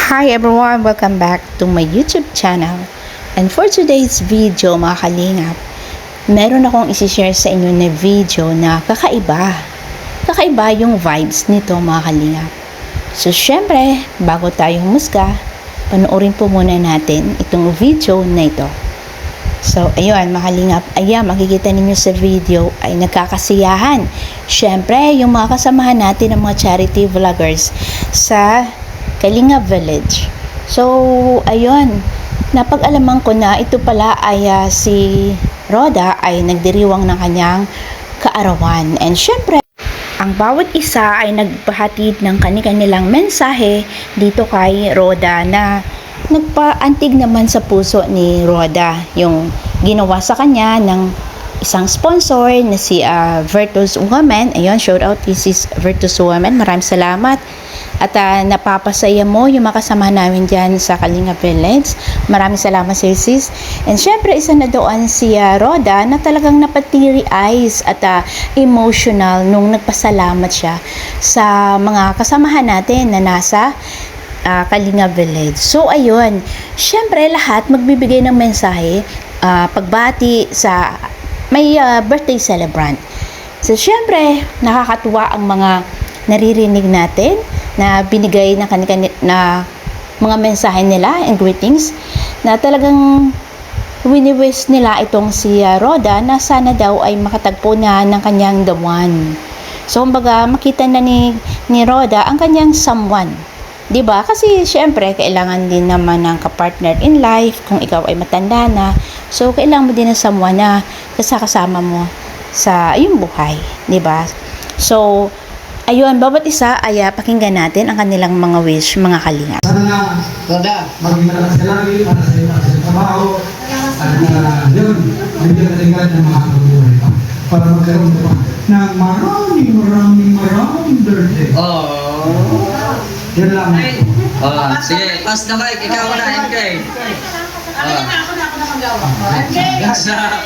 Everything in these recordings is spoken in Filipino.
Hi everyone! Welcome back to my YouTube channel. And for today's video mga kalingap, meron akong isi-share sa inyo na video na kakaiba. Kakaiba yung vibes nito mga kalingap. So syempre, bago tayo humusga, panoorin po muna natin itong video na ito. So ayun mga kalingap, ayan makikita ninyo sa video ay nagkakasiyahan. Syempre, yung mga kasamahan natin ng mga charity vloggers sa Kalinga Village. So, ayun, napag-alaman ko na ito pala ay si Roda ay nagdiriwang ng kanyang kaarawan. And syempre, ang bawat isa ay nagpahatid ng kanilang mensahe dito kay Roda na nagpaantig naman sa puso ni Roda yung ginawa sa kanya ng isang sponsor na si Virtus Women. Ayun, shout out, this is Virtus Women. Maraming salamat. At napapasaya mo yung makasama namin dyan sa Kalinga Village. Maraming salamat sis. And syempre, isa na doon si Roda na talagang napatiri eyes at emotional nung nagpasalamat siya sa mga kasamahan natin na nasa Kalinga Village. So ayun, syempre lahat magbibigay ng mensahe pagbati sa may birthday celebrant. So syempre, nakakatuwa ang mga naririnig natin na binigay na na mga mensahe nila and greetings na talagang wini-wish nila itong si Roda na sana daw ay makatagpo na ng kanyang the one. So kumbaga makita na ni Roda ang kanyang someone. 'Di ba? Kasi syempre kailangan din naman ng ka-partner in life kung ikaw ay matanda na. So kailangan mo din ng someone na kasama mo sa iyong buhay, 'di ba? So ayun, bawat isa ay pakinggan natin ang kanilang mga wish, mga kalingap. Sana na, maging malakas ka lagi para sa iyo, sa trabaho. At yun, bigyan natin agad ng mga kabuhay pa. Para magkaroon ka pa ng maraming birthday. Yan lang. Sige, pass the mic. Ikaw na, MK. Ako na magawa. MK! Sige na.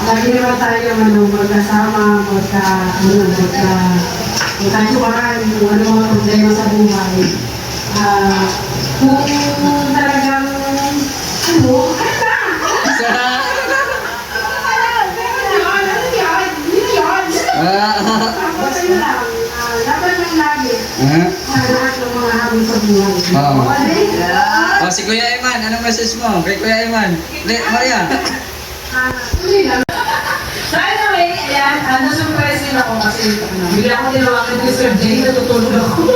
Lagi naman tayo magkasama, magkasukaran, kung ano mga problema sa buhay. Kung talagang, dapat lang lagi sa lahat ng mga habang sa buhay. Si Kuya Iman, anong message mo? Kay Kuya Iman. Maria. So anyway, ayan, na-surprise din ako kasi bigla ko tinawagan ni Sir Jay, natutulog ako.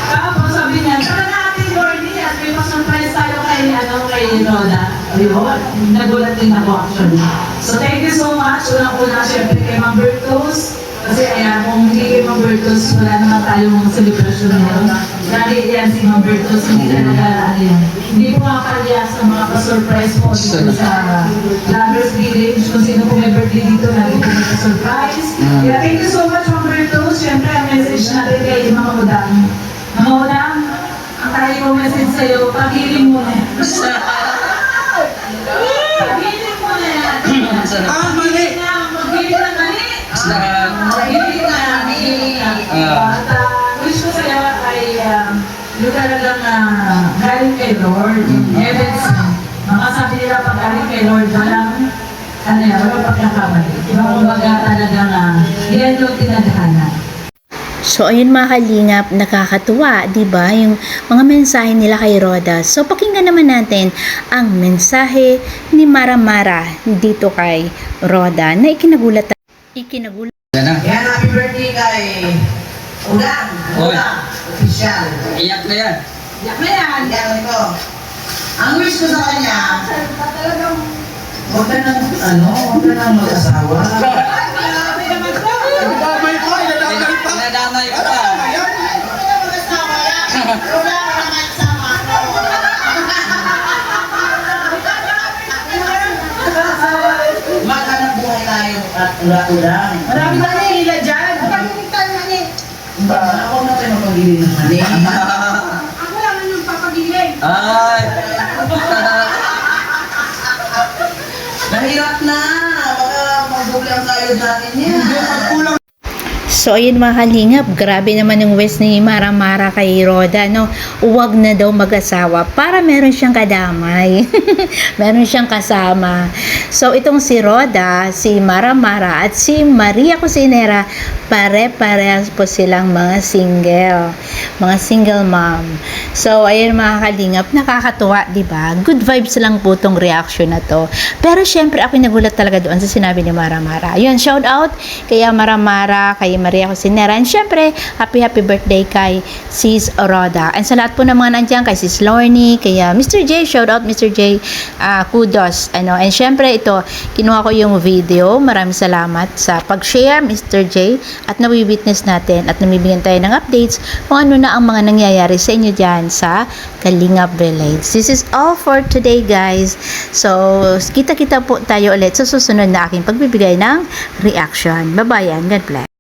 Tapos sabi niya, saka natin Gordy at may pa-surprise tayo kay Roda. Ayun, nagulat din ako actually. So thank you so much. Unang-una syempre kay Ma'am Bertos. Kasi ayan, kung hindi kay Ma'am Bertos, wala naman tayong celebration ngayon. Dahil yan si Ma'am Bertos, hindi talaga hindi ko makakaliya sa mga pa-surprise po dito sa Lovers Village. Kung sino po may birthday dito, lagi po may pa-surprise. Kaya thank you so much Ma'am Bertos. Siyempre ang message natin kay Mga Udang. Mga Udang, ang tayo kong message sa'yo, pag-healing mo na yan. Pag-healing mo na yan. Mali! Mag-healing na mali. Mag-healing na mali. At wish ko sa'yo ay yung talagang galing kay Lord. Evans, makasabi nila pag galing kay Lord, walang pagkakamali. Kumbaga talagang yan yung tinadhana. So ayun mga kalingap, nakakatuwa, 'di ba? Yung mga mensahe nila kay Roda. So pakinggan naman natin ang mensahe ni Mara dito kay Roda na ikinagulat. Yan na. Yan, happy birthday kay Ulang. Ulang. Official. Iyak na yan. Yak na yan. Yan ito. Ang wish ko sa kanya, huwag ka nang mag-asawa. Grabe naman to. Babay ko, ilalagay pa. Nadamay ko pa. Maghanap buhay tayo at ulang. Marami na nila dyan. Ako na tayo mapagili ng mali. Ako lang yung papagiling. Ay! Nahirap na. lang tayo sa atin yan. Hindi, pag kulang So, ayun mga kalingap, grabe naman yung wish ni Mara kay Roda, no? Huwag na daw mag-asawa para meron siyang kadamay. Meron siyang kasama. So, itong si Roda, si Mara at si Maria Cusinera, pare-parehas po silang mga single mom. So, ayun mga kalingap, nakakatuwa, di ba? Good vibes lang po tong reaction na to. Pero syempre, ako nagulat talaga doon sa sinabi ni Mara. Ayun, shout out kay Mara, kay Maria Cusinera. And syempre, happy birthday kay Sis Roda. And sa lahat po ng mga nandiyan, kay Sis Lorny, kay Mr. J, shout out Mr. J, kudos. And syempre, ito, kinuha ko yung video. Maraming salamat sa pag-share, Mr. J, at nawi-witness natin at namibigyan tayo ng updates kung ano na ang mga nangyayari sa inyo dyan sa Kalingap Village. This is all for today, guys. So, kita-kita po tayo ulit sa susunod na aking pagbibigay ng reaction. Bye-bye and God bless.